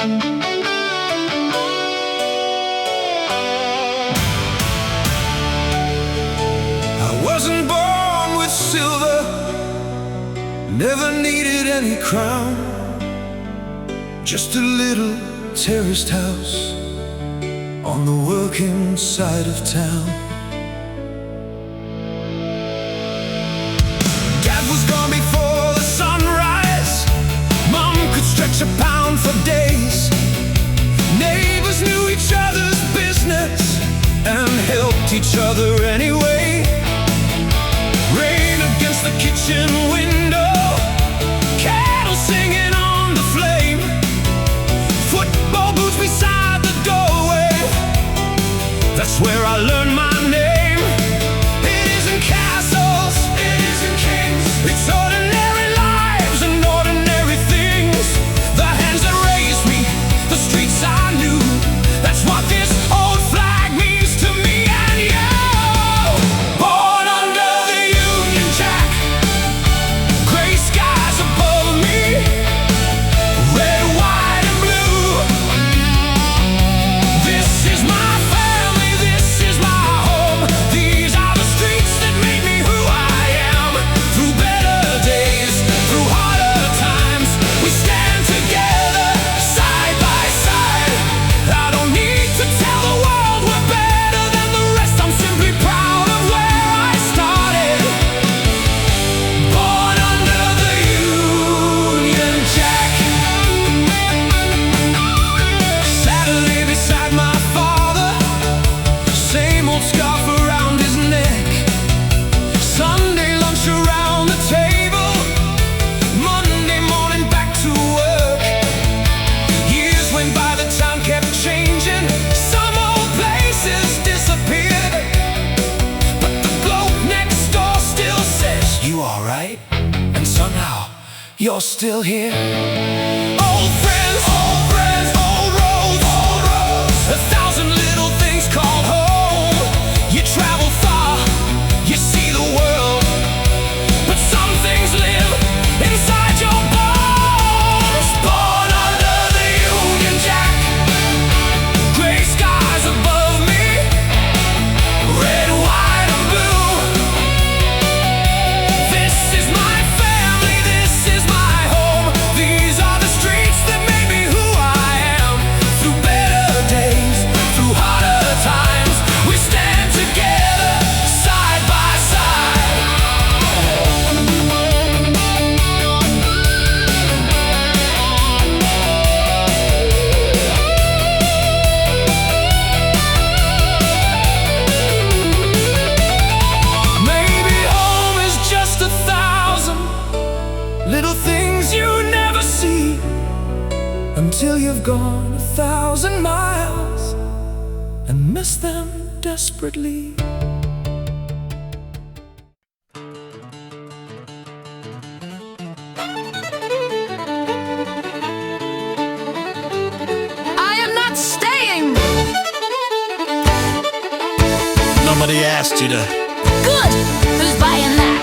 I wasn't born with silver, never needed any crown, just a little terraced house on the working side of town. Dad was gone before the sunrise, Mom could stretch a pound for days. Neighbors knew each other's business and helped each other anyway. Rain against the kitchen window, cattle singing on the flame, football boots beside the doorway. That's where I learned my name. It isn't castles, it isn't kings, it's ordinary lives and ordinary things. The hands that raised me, the streets I knew, that's what this old flag means to me and you. Born under the Union Jack, gray skies above me, red, white and blue. This is my family, this is my home. These are the streets that made me who I am. Through better days, through harder times, we stand together, side by side. I don't need to tell the world we're better than the rest. I'm simply proud of where I started. Born under the Union Jack. Saturday beside my father, same old scarf around his neck. Sunday lunch around the table, Monday morning back to work. Years went by, the town kept changing. Some old places disappeared, but the bloke next door still says, "You alright?" And somehow, you're still here. Old friends, old roads, a thousand little things called home. You travel far, you see the world, but some things live inside your bones. Born under the Union Jack, gray skies above me, red, white and blue. This is my family, this is my home. These are the streets that made me who I am. Through better days, through harder times, we stand together, side by side. Maybe home is just 1,000 little things you never see, until you've gone 1,000 miles and miss them desperately. I am not staying. Nobody asked you to. Good. Who's buying that?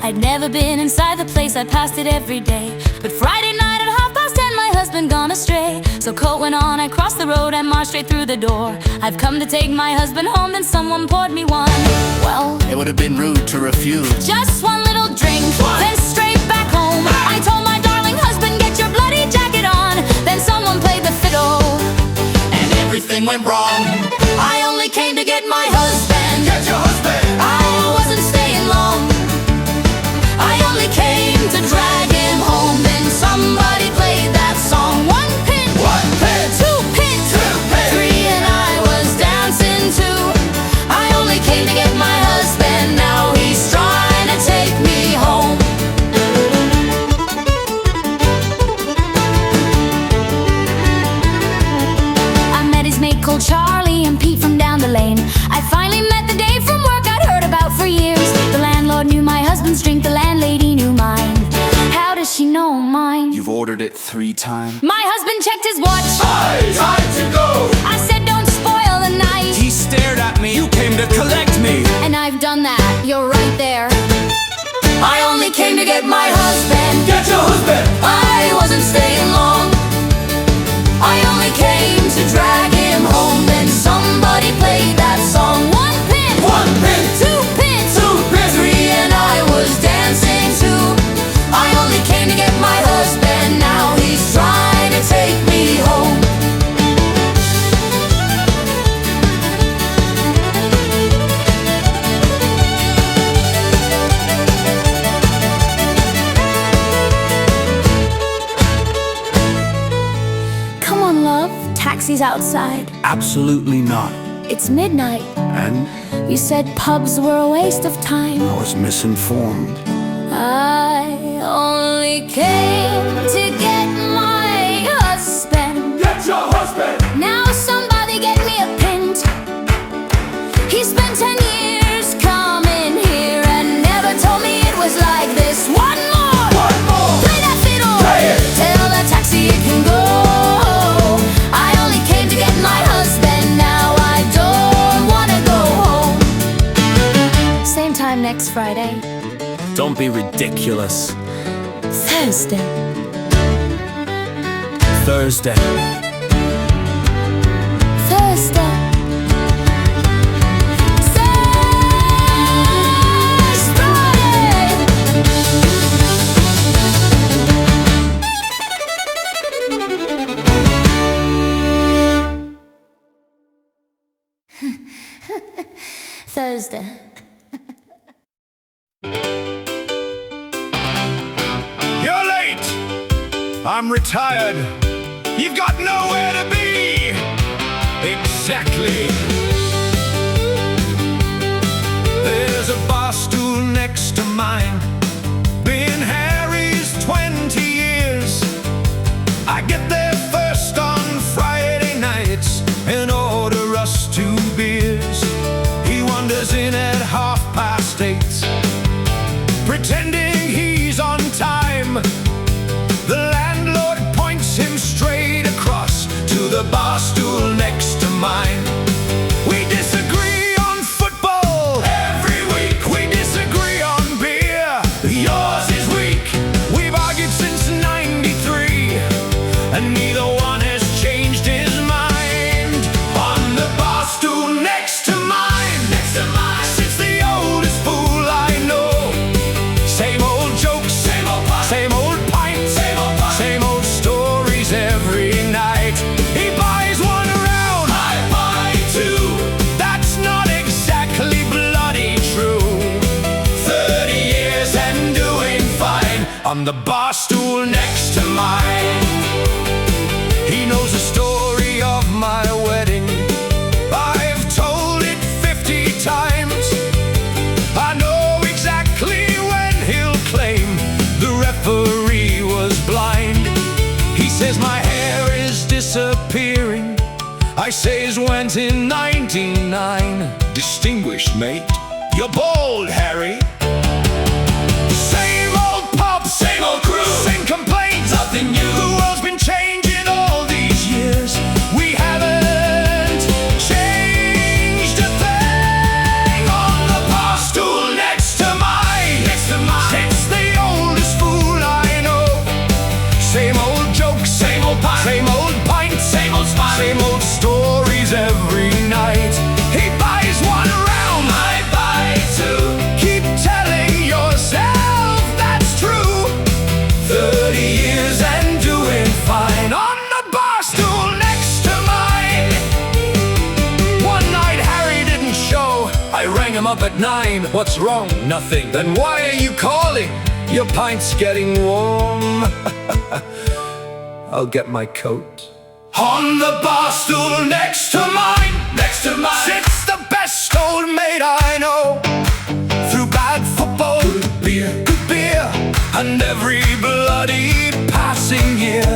I'd never been inside the place, I passed it every day. But Friday night at 10:30, my husband gone astray. So coat went on, I crossed the road and marched straight through the door. I've come to take my husband home, then someone poured me one. Well, It would have been rude to refuse. just one little drink, then straight back home. I told my darling husband, get your bloody jacket on. Then someone played the fiddle, And everything went wrong. I only came to get my husband. Get your husband. I wasn't staying long, I only came to drag him home. Then somebody played that song. One pin, two pin, three, and I was dancing too. I only came to get my husband, now he's trying to take me home. I met his mate called Charlie and Pete from down the lane. I finally met the day from work I'd heard about for years. The landlord knew my husband's drink, the landlady knew mine. How does she know mine? You've ordered it 3 times. My husband checked his watch. Time to go. I said, don't spoil the night. He stared at me, you came to collect me. And I've done that, you're right there. I only came to get my husband. Get your husband. I wasn't staying taxis outside. Absolutely not. It's midnight. And You said pubs were a waste of time. I was misinformed. I only came to get my husband. Get your husband! Now somebody get me a pint. He spent 10 years coming here and never told me it was like this. One more! One more! Play that fiddle! Play it! Tell the taxi it can go. I only came to get my husband. Now I don't wanna go home. Same time next Friday. Don't be ridiculous. Thursday. Thursday. Thursday. Thursday. You're late! I'm retired. You've got nowhere to be! Exactly. There's a barstool next to mine. Been Harry's 20 years. I get there first on Friday nights and order us 2 beers. He wanders in at 8:30, pretending he's on time. The landlord points him straight across to the barstool next to mine. We disagree on football every week. We disagree on beer. Yours is weak. We've argued since '93, and neither one has changed his mind. On the barstool next to mine, sits the oldest fool I know. Same old jokes, same old pint, same old stories every night. He buys one around, I buy 2. That's not exactly bloody true. 30 years and doing fine on the barstool next to mine. He knows the story of my wedding. I've told it 50 times. I know exactly when he'll claim the referee was blind. He says my hair is disappearing. I say his went in '99. Distinguished, mate. You're bald, Harry. Same old pub, same old crew, same complaints, nothing new. The world's been changing all these years. We haven't changed a thing. On the barstool next to mine, sits the oldest fool I know. Same old jokes, same old pint, same old stories every night. He buys one around, I buy 2. Keep telling yourself that's true. 30 years and doing fine on the barstool next to mine. One night Harry didn't show. I rang him up at 9. What's wrong? Nothing. Then why are you calling? Your pint's getting warm. I'll get my coat. On the barstool next to mine, sits the best old mate I know. Through bad football, good beer, and every bloody passing year.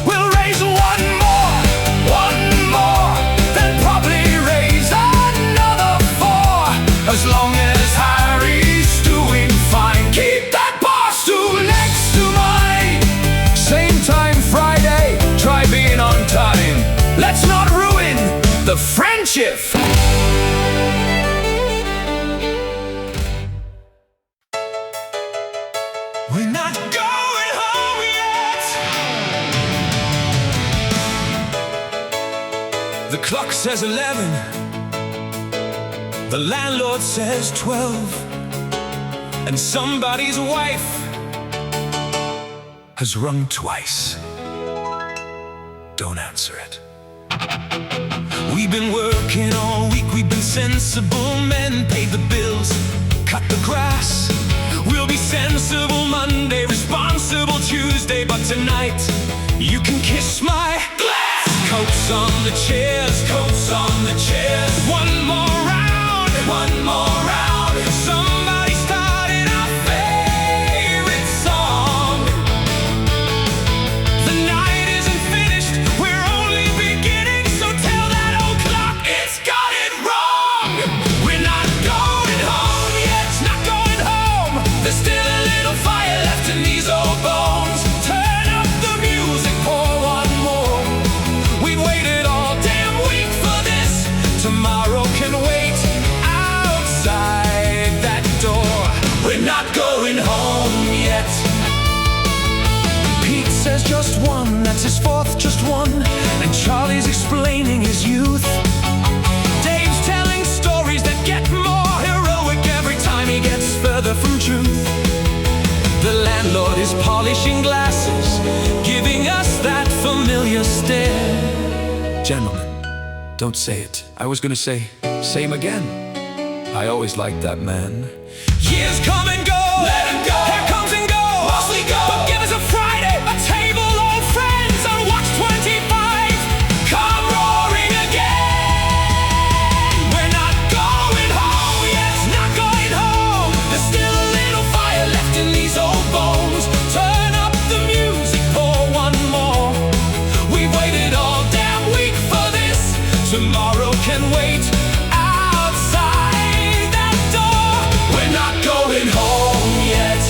We'll raise one more, then probably raise another 4. As long as Harry's doing fine, keep that barstool next to mine. Same time Friday, try being on time. Let's not ruin the friendship. We're not going home yet. The clock says 11. The landlord says 12. And somebody's wife has rung twice. Don't answer it. We've been working all week. We've been sensible men. Paid the bills, cut the grass. We'll be sensible Monday, responsible Tuesday. But tonight, you can kiss my glass. Coats on the chairs, coats on the chairs. One more round, one more round. Somebody started our favorite song. The night isn't finished, we're only beginning. So tell that old clock it's got it wrong. We're not going home yet, not going home. There's still a little fire left in these old bones. Turn up the music, pour one more. We've waited all damn week for this. Tomorrow can wait outside that door. We're not going home yet. Pete says just one, that's his fourth, just one. And Charlie's explaining his youth. Dave's telling stories that get more heroic every time he gets further from truth. The landlord is polishing glasses, giving us that familiar stare. Gentlemen, don't say it. I was gonna say, same again. I always liked that man. Years come and go, let him go. Here comes and goes, mostly go. But give us a Friday, a table, old friends, and watch 25 come roaring again. We're not going home yet, not going home. There's still a little fire left in these old bones. Turn up the music, pour one more. We've waited all damn week for this. Tomorrow can wait outside that door. We're not going home yet.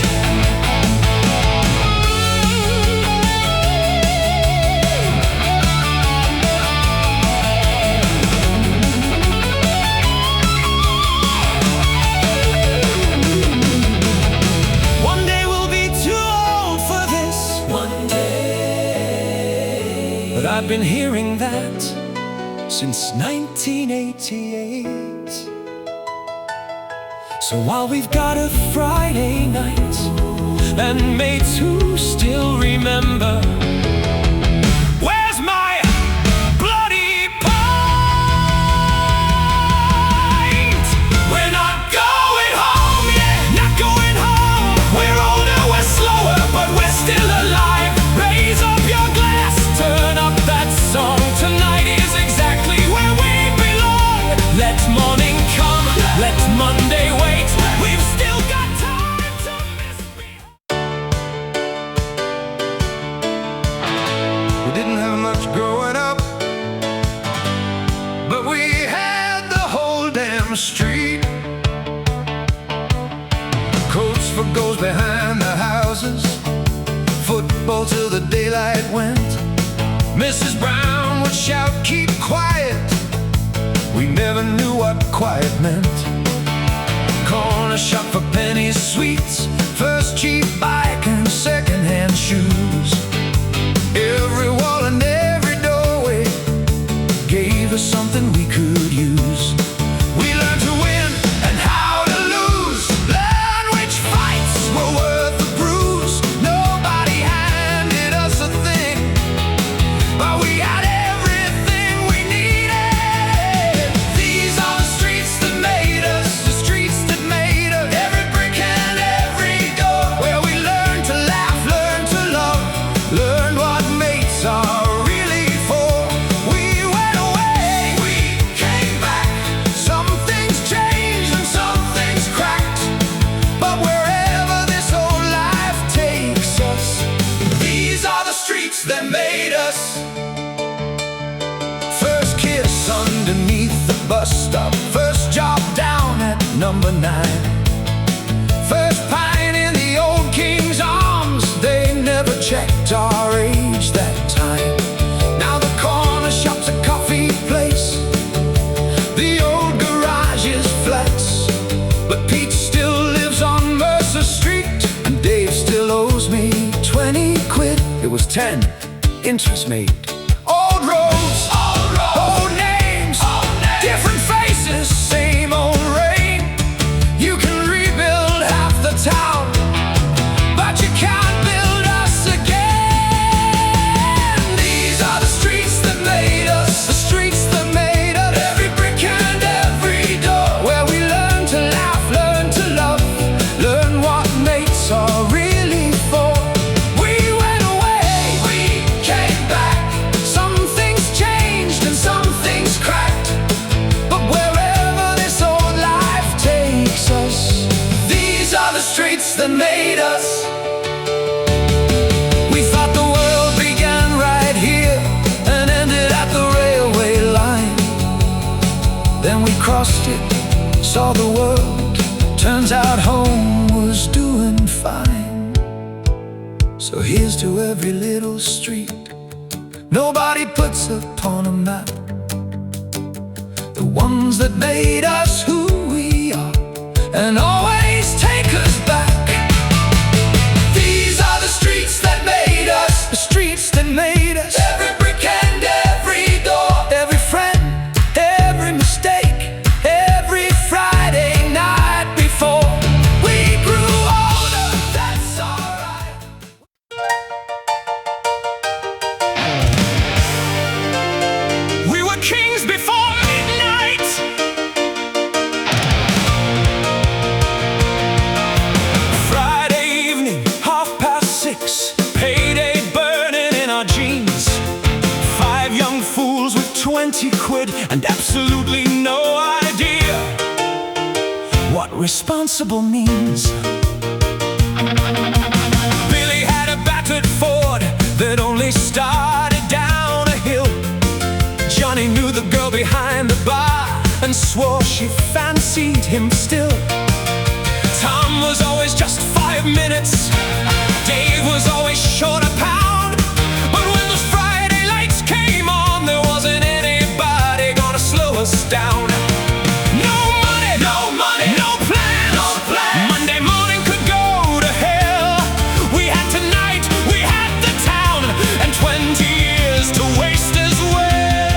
One day we'll be too old for this. One day. But I've been hearing that since 1988. So while we've got a Friday night and mates who still remember, where's my bloody pint? We're not going home yet, not going home. We're older, we're slower, but we're still alive. Raise up your glass, turn up that song. Tonight is exactly where we belong. Let morning come, let Monday wait. We've still got time to misbehave. We didn't have much growing up, but we had the whole damn street. Coats for goals behind the houses, football till the daylight went. Mrs. Brown would shout, keep quiet. We never knew what quiet meant. Corner shop for pennies, sweets, first cheap bike and second-hand shoes. Every wall and every doorway gave us something we could use. We learned to win and how to lose, learn which fights were worth the bruise. Nobody handed us a thing, but we had everything we needed. These are the streets that made us, the streets that made us. Every brick and every door, where we learned to laugh, learn to love, learn what mates are really for. We went away, we came back. Some things changed and some things cracked, but wherever this old life takes us, these are the streets that made us. First kiss underneath the bus stop, first job down at number 9, first pint in the old King's Arms. They never checked our age that time. Now the corner shop's a coffee place, the old garage is flats, but Pete still lives on Mercer Street, and Dave still owes me 20 quid. It was 10, interest made. Old roads, old names, different faces, same old rain. You can rebuild half the town, but you can't build us again. These are the streets that made us, the streets that made us. Every brick and every door, where we learn to laugh, learn to love, learn what mates are really for. We went away, we came back. saw the world. Turns out home was doing fine. So here's to every little street nobody puts upon a map, the ones that made us who we are and always take us back. These are the streets that made us, the streets that made us. Every brick and every door, every friend, every mistake, every Friday night before we grew older. That's alright. We were kings before midnight. Friday evening, 6:30, payday burning in our jeans. 5 young fools with 20 quid and absolutely no idea what responsible means. Billy had a battered Ford that only started down a hill. Johnny knew the girl behind the bar and swore she fancied him still. Tom was always just 5 minutes. Dave was always short a pound. But when those Friday lights came on, there wasn't anybody gonna slow us down. No money, no money, no plans, no plans. Monday morning could go to hell. We had tonight, we had the town, and 20 years to waste as well.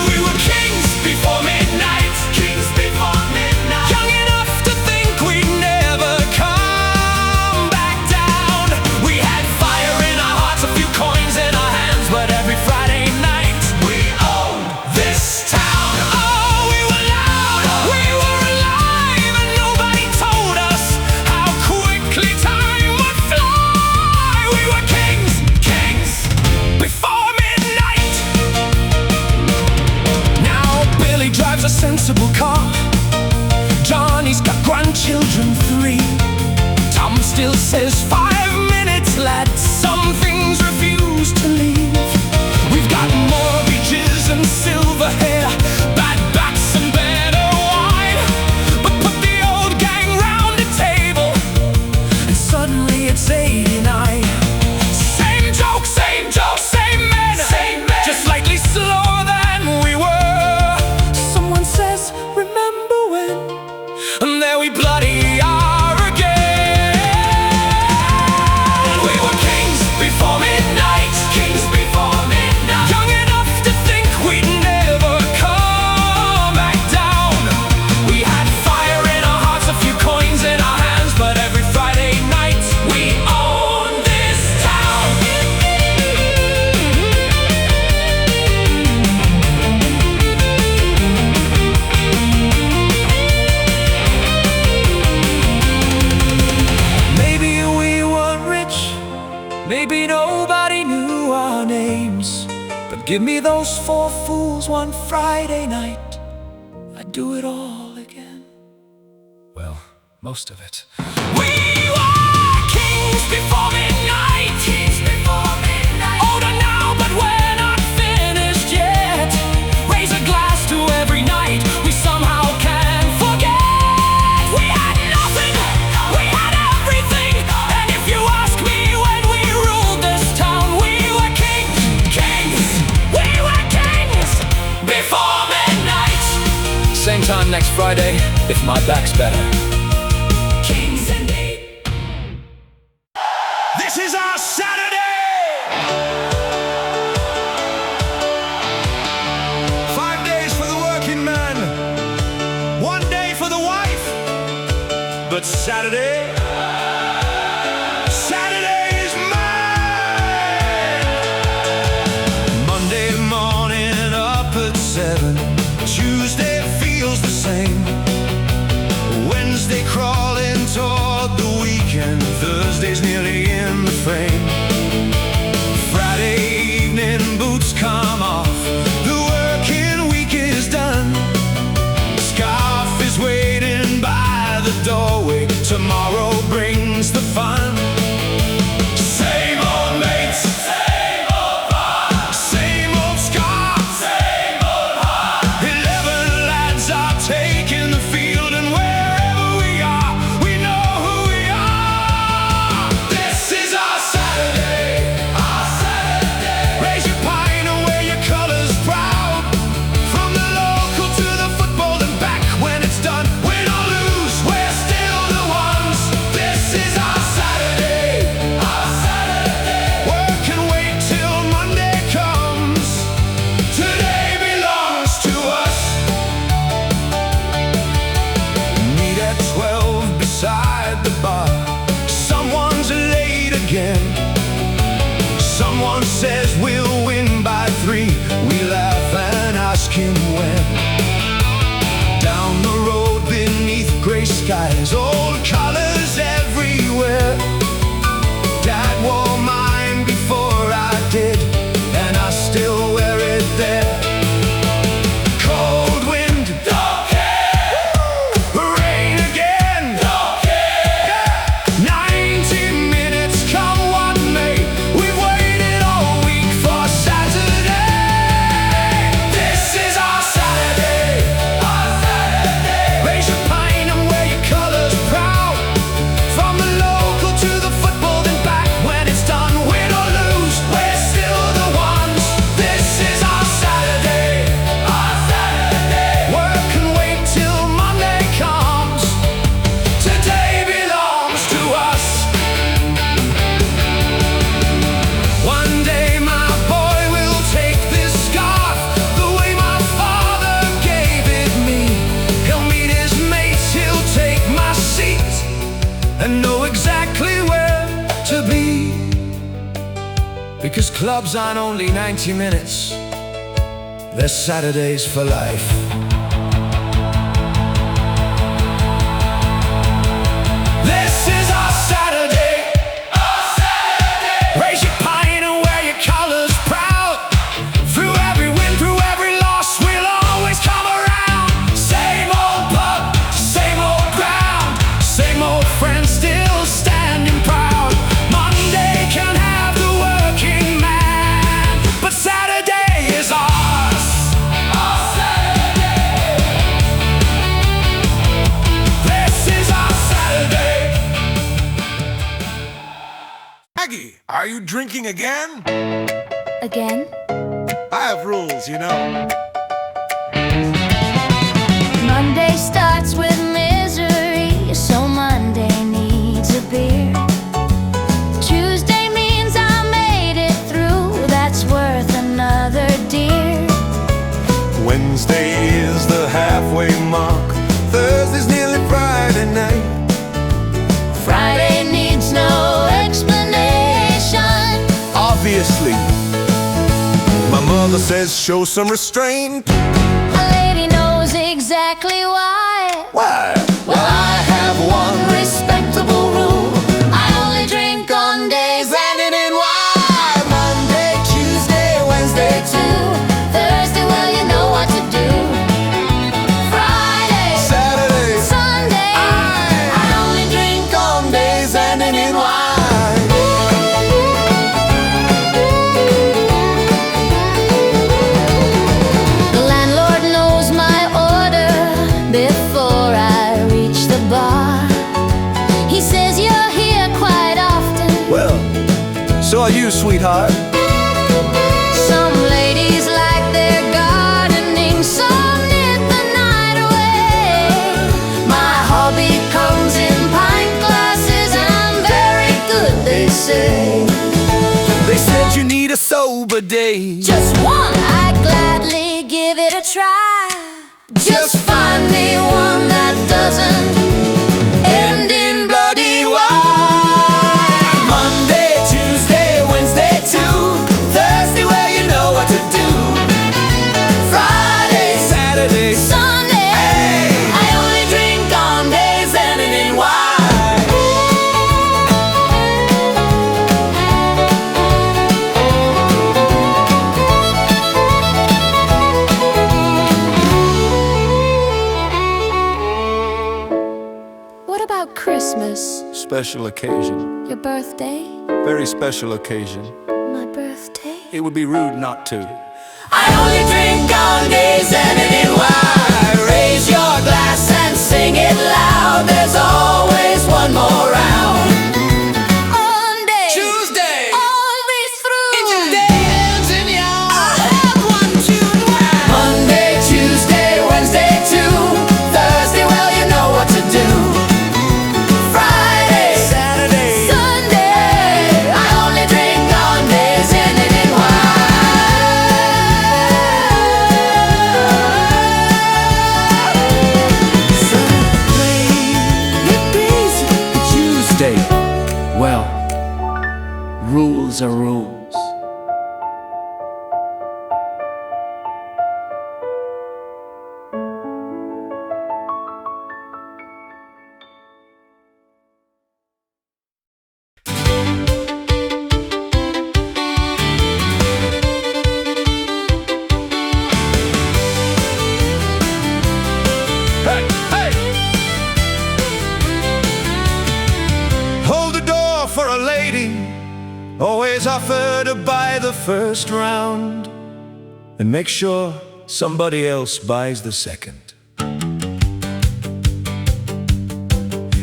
We were kings before midnight, kings before midnight. Young enough to think we'd never come back down. We had fire in our hearts, a few coins in our hands, but every Friday night we owned this town. Oh, we were loud, we were alive, and nobody told us how quickly time would fly. We were kings, kings before midnight. Now Billy drives a sensible car. Johnny's got grandchildren 3. Tom still says 5 minutes, lad. Some things refuse to leave. We've got mortgages and silver hair, bad backs and better wine. But put the old gang round the table and suddenly it's 89. Same joke, same joke, same men, just slightly slower than we were. Someone says, remember when? And there we bloody are again. We were kings before midnight, kings before midnight. Young enough to think we'd never come back down. We had fire in our hearts, a few coins in our hands, but every Friday night we owned this town. Maybe we weren't rich, maybe nobody knew our names, but give me those 4 fools one Friday night, I'd do it all again. Well, most of it. We were kings before midnight, kings before midnight. Older now, but we're not finished yet. Raise a glass to every night we somehow can't forget. We had nothing, we had everything. And if you ask me when we ruled this town, we were kings, kings, we were kings before midnight. Same time next Friday, if my back's better. Kings indeed. This is our Saturday. 5 days for the working man, 1 day for the wife. But Saturday is mine. Monday morning up at 7. Tuesday feels the same. Wednesday crawling toward the weekend. Thursday's nearly in the frame. Friday evening boots come off. The working week is done. Scarf is waiting by the doorway. Tomorrow brings the fun. Same old mates, same old bar, same old scarf, same old heart. 11 lads are exactly where to be, because clubs aren't only 90 minutes, they're Saturdays for life. This is our Saturday. Raise your pint and wear your colors proud. Through every win, through every loss, we'll always come around. Same old pub, same old ground, same old friends still standing proud. Monday can have the working man, but Saturday is ours. Our Saturday. This is our Saturday. Maggie, are you drinking again? Again? I have rules, you know. Monday starts with misery, so Monday needs a beer. Tuesday means I made it through, that's worth another dear. Wednesday is the halfway mark. Thursday's nearly Friday night. Friday needs no explanation. Obviously, my mother says show some restraint. A lady knows exactly why. Why? Well, I have one respectable rule: I only drink on days ending in Y. Monday, Tuesday, Wednesday Two, Thursday, well, you know what to do. Friday, Saturday, Sunday, I only drink on days ending in Y. The landlord knows my order before I reach the bar. He says you're here quite often. well, so are you, sweetheart. Some ladies like their gardening, some knit the night away. My hobby comes in pint glasses, and I'm very good, they say. They said you need a sober day. Just one, I'd gladly give it a try. Just find me one that doesn't end in bloody wine. Monday, Tuesday, Wednesday too. Thursday, well, you know what to do. Friday, Saturday, Sunday, hey, I only drink on days ending in Y. What about Christmas? special occasion, Your birthday? very special occasion. My birthday? It would be rude not to. I only drink on days ending in Y. Raise your glass and sing it loud. There's always one more round. On day Tuesday, always through. it's your day ends in y'all. I have one tune. Monday, Tuesday, Wednesday too. Thursday, well, you know what to do. Friday, Saturday, Sunday, I only drink on days ending in Y. Tuesday. Well, rules are rules. hey, hey. Hold the door for a lady. Always offer to buy the first round, and make sure somebody else buys the second.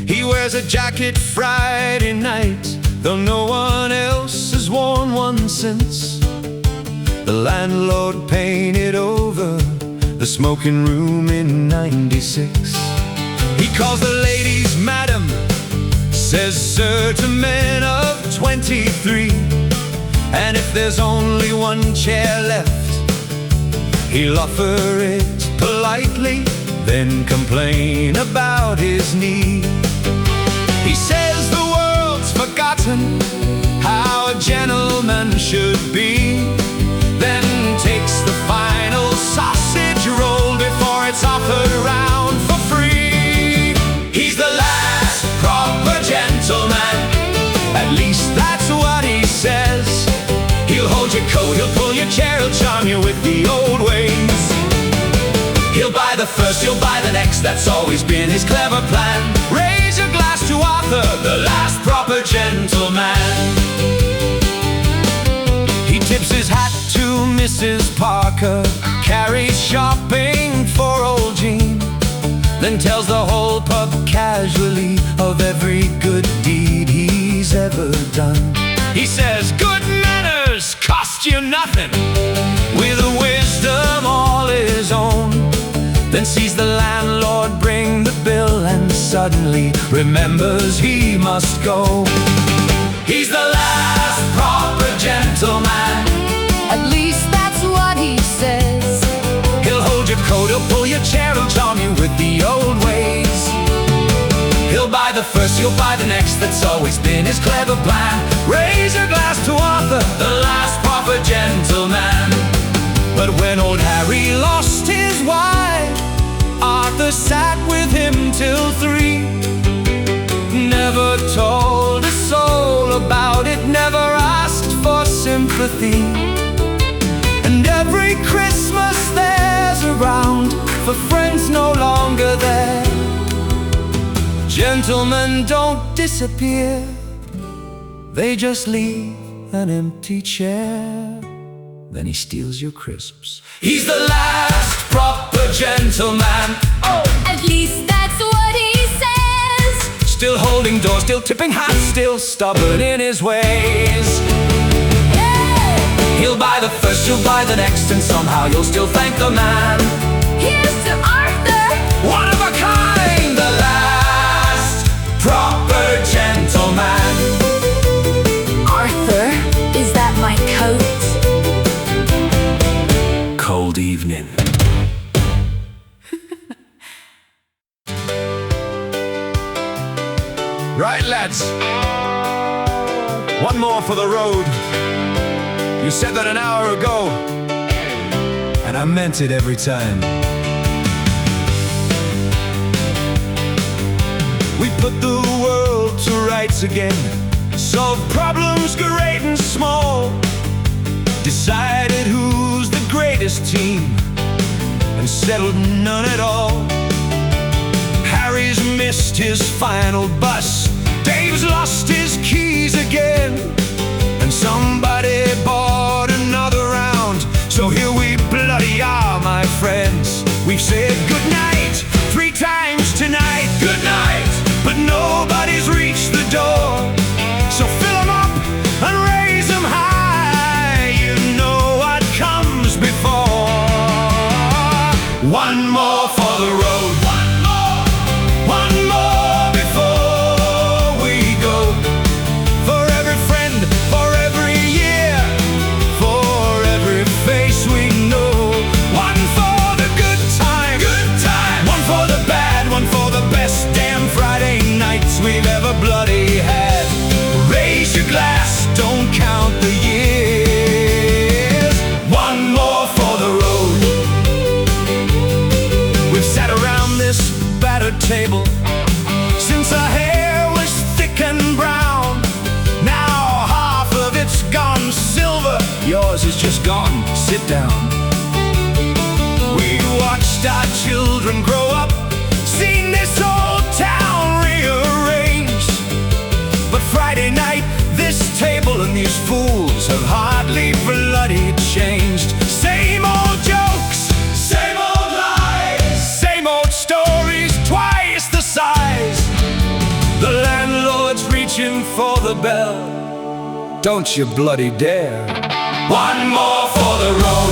He wears a jacket Friday night, though no one else has worn one since. The landlord painted over the smoking room in '96. He calls the ladies madam, says sir to men of 23. And if there's only one chair left, he'll offer it politely, then complain about his knee. He says the word that's always been his clever plan. Raise your glass to Arthur, the last proper gentleman. He tips his hat to Mrs. Parker, carries shopping for old Jean, then tells the whole pub casually of every good deed he's ever done. He says good manners cost you nothing, with a wisdom all his own. Then sees the landlord bring the bill and suddenly remembers he must go. He's the last proper gentleman. At least that's what he says. He'll hold your coat, he'll pull your chair, he'll charm you with the old ways. He'll buy the first, he'll buy the next, that's always been his clever plan. Raise your glass to Arthur, the last proper gentleman. But when old Harry lost his wife, Arthur sat with him till 3. Never told a soul about it, never asked for sympathy. And every Christmas there's a round for friends no longer there. Gentlemen don't disappear, they just leave an empty chair. Then he steals your crisps. He's the last proper gentleman. Oh, At least that's what he says. still holding doors, still tipping hats, still stubborn in his ways. Yeah! He'll buy the first, he'll buy the next, and somehow you'll still thank the man. Here's to Arthur. One of a kind, the last proper gentleman. Arthur, is that my coat? Cold evening. Right, lads. One more for the road. You said that an hour ago, and I meant it every time. We put the world to rights again, solve problems great and small, decided who's the greatest team, and settled none at all. Harry's missed his final bus, Dave's lost his keys again, and somebody bought another round. So here we bloody are, my friends. We've said goodnight 3 times tonight. Good night. But nobody's reached the door. So fill 'em up and raise 'em high. You know what comes before. One more for the road. One more before we go. For every friend, for every year, for every face we know. One for the good time, one for the bad, one for the best damn Friday nights we've ever bloody had. Raise your glass, don't count the years. One more for the road. We've sat around this battered table since our hair was thick and brown. Now half of it's gone silver, yours is just gone. Sit down. We watched our children grow up, seen this old town rearranged. But Friday night, this table and these fools have hardly bloody changed. Same old jokes, same old lies, same old stories, twice the size. The landlord's reaching for the bell, don't you bloody dare. One more for the road,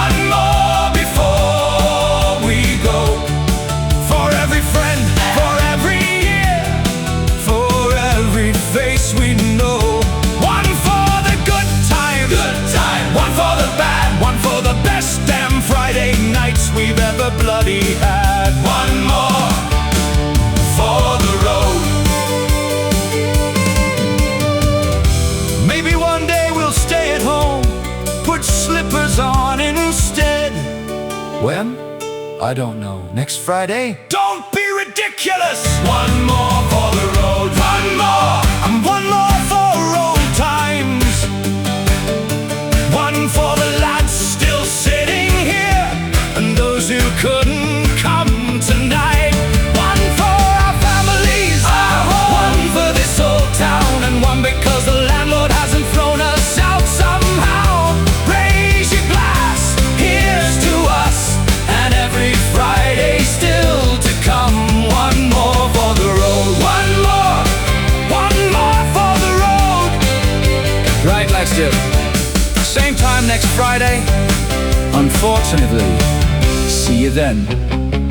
one more before we go. For every friend, for every year, for every face we know. One for the good time, one for the bad, one for the best damn Friday nights we've ever bloody had. One more for the road. Maybe one day we'll stay at home, put slippers on instead. When? I don't know. Next Friday? Don't be ridiculous! One more for the road, one more, and one more for old times. One for the lads still sitting here, and those who couldn't come. do. Same time next Friday. Unfortunately, see you then.